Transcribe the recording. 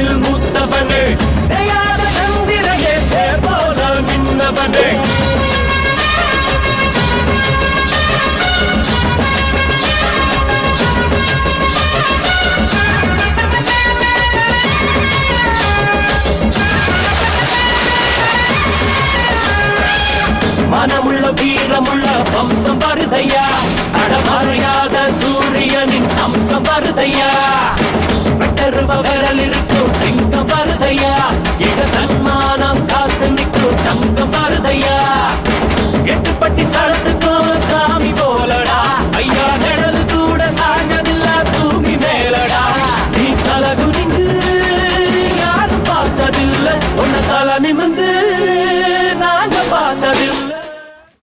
வயதில் மூத்தவனே தயாத சந்திரனே போல மின்னவனே மனமுள்ள வீரமுள்ள வம்சம் வருதையா அடமறையாத சூரியனின் அம்சம் வருதையா வெட்டருபவரில் இருக்கும் சிங்கம் வருதையா